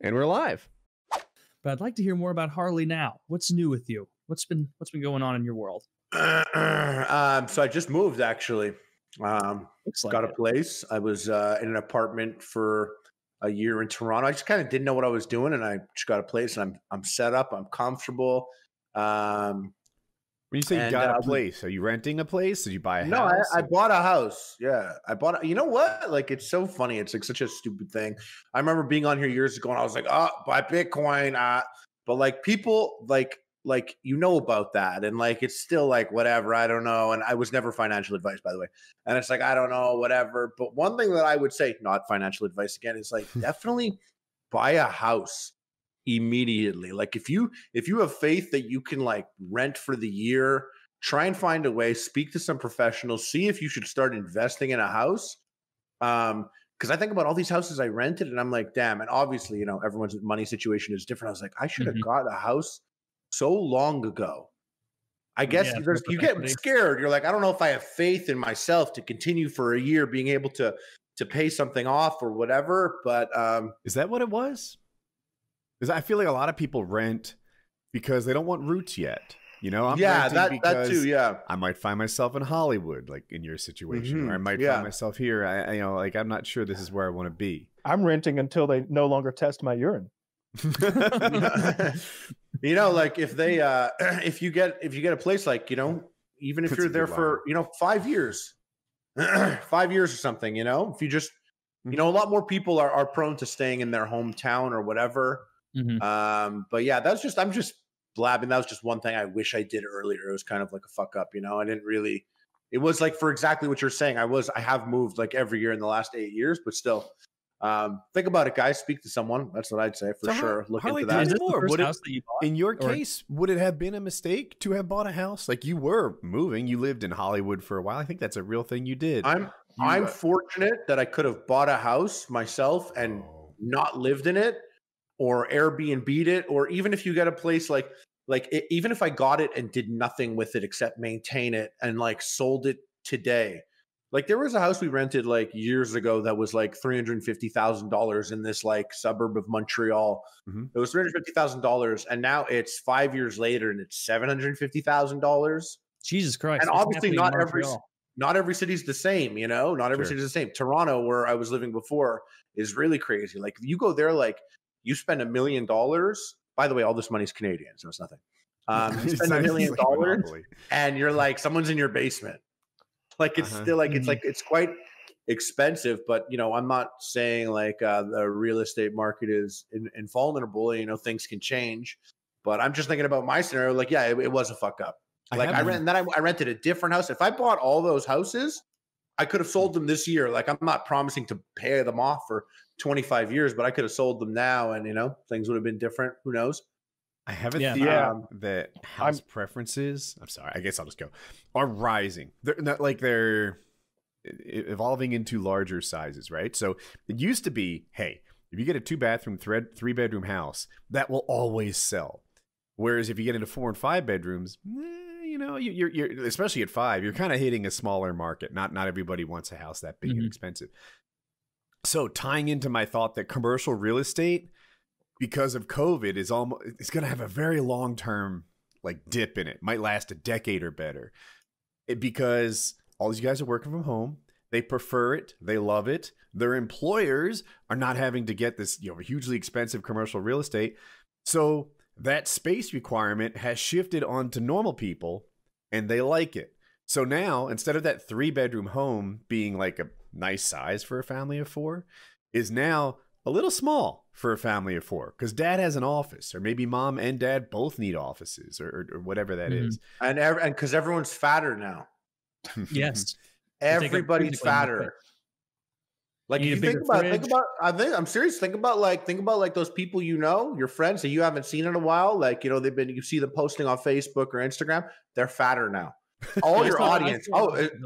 And we're live. But I'd like to hear more about Harley now. What's new with you? What's been going on in your world? So I just moved, actually. Looks like got a it. place. I was in an apartment for a year in Toronto. I just kind of didn't know what I was doing, and I just got a place, and I'm set up. I'm comfortable. When you say you got a place, are you renting a place? Did you buy a house? No, I bought a house. Yeah, I bought. You know what? Like, it's so funny. It's like such a stupid thing. I remember being on here years ago, and I was like, "Oh, buy Bitcoin." But like people, like you know about that, and like it's still like whatever. I don't know. And I was never financial advice, by the way. And it's like I don't know, whatever. But one thing that I would say, not financial advice again, is like definitely buy a house immediately. Like if you have faith that you can like rent for the year, try and find a way, speak to some professionals, see if you should start investing in a house. Because I think about all these houses I rented and I'm like, damn. And obviously, you know, everyone's money situation is different. I was like, I should have got a house so long ago. I guess you get scared. You're like, I don't know if I have faith in myself to continue for a year being able to pay something off or whatever. But is that what it was? Because I feel like a lot of people rent because they don't want roots yet. You know, I'm renting that too. Yeah, I might find myself in Hollywood, like in your situation, or I might find myself here. You know, like I'm not sure this is where I want to be. I'm renting until they no longer test my urine. You know, like if they, if you get a place, like, you know, even if you're there for, you know, 5 years, 5 years or something, you know, if you just, you know, a lot more people are prone to staying in their hometown or whatever. But yeah, I'm just blabbing. That was just one thing I wish I did earlier. It was kind of like a fuck up, you know. I didn't really. It was like for exactly what you're saying. I have moved like every year in the last 8 years, but still, think about it, guys. Speak to someone. That's what I'd say for sure. Look into that. Is this the first house that you bought? In your case, would it have been a mistake to have bought a house? Like you were moving, you lived in Hollywood for a while. I think that's a real thing you did. I'm fortunate that I could have bought a house myself and not lived in it, or Airbnb'd it, or even if you get a place even if I got it and did nothing with it except maintain it and like sold it today. Like there was a house we rented like years ago that was like $350,000 in this like suburb of Montreal. It was $350,000, and now it's 5 years later and it's $750,000. Jesus Christ! And obviously not every city's the same, you know. Not every city's the same. Toronto, where I was living before, is really crazy. Like if you go there, like you spend $1 million. By the way, all this money is Canadian, so it's nothing. You spend $1 million, and you're like, someone's in your basement. Like it's still like it's quite expensive. But you know, I'm not saying like the real estate market is invulnerable. You know, things can change. But I'm just thinking about my scenario. Like, yeah, it was a fuck up. Like I rented a different house. If I bought all those houses, I could have sold them this year. Like I'm not promising to pay them off for 25 years, but I could have sold them now, and you know, things would have been different. Who knows? I have a theory that house preferences, I'm sorry, I guess I'll just go, are rising. They're not like they're evolving into larger sizes, right? So it used to be, hey, if you get a 2-bathroom, 3-bedroom house, that will always sell. Whereas if you get into 4 and 5 bedrooms, you know, you're especially at 5, you're kind of hitting a smaller market. Not everybody wants a house that big and expensive. So tying into my thought that commercial real estate, because of COVID, it's going to have a very long-term like dip in it. Might last a decade or better. Because all these guys are working from home. They prefer it. They love it. Their employers are not having to get this, you know, hugely expensive commercial real estate. So that space requirement has shifted onto normal people, and they like it. So now, instead of that 3-bedroom home being like a nice size for a family of 4, is now a little small for a family of 4, because dad has an office, or maybe mom and dad both need offices, or whatever that is. And because everyone's fatter now. Yes, everybody's fatter. Like you think about, I'm serious. Think about like those people, you know, your friends that you haven't seen in a while. Like, you know, you see them posting on Facebook or Instagram. They're fatter now. All your audience.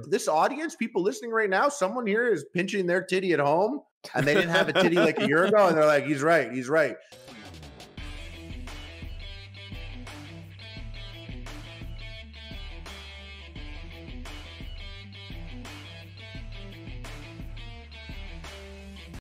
This audience, people listening right now, someone here is pinching their titty at home, and they didn't have a titty like a year ago, and they're like, he's right.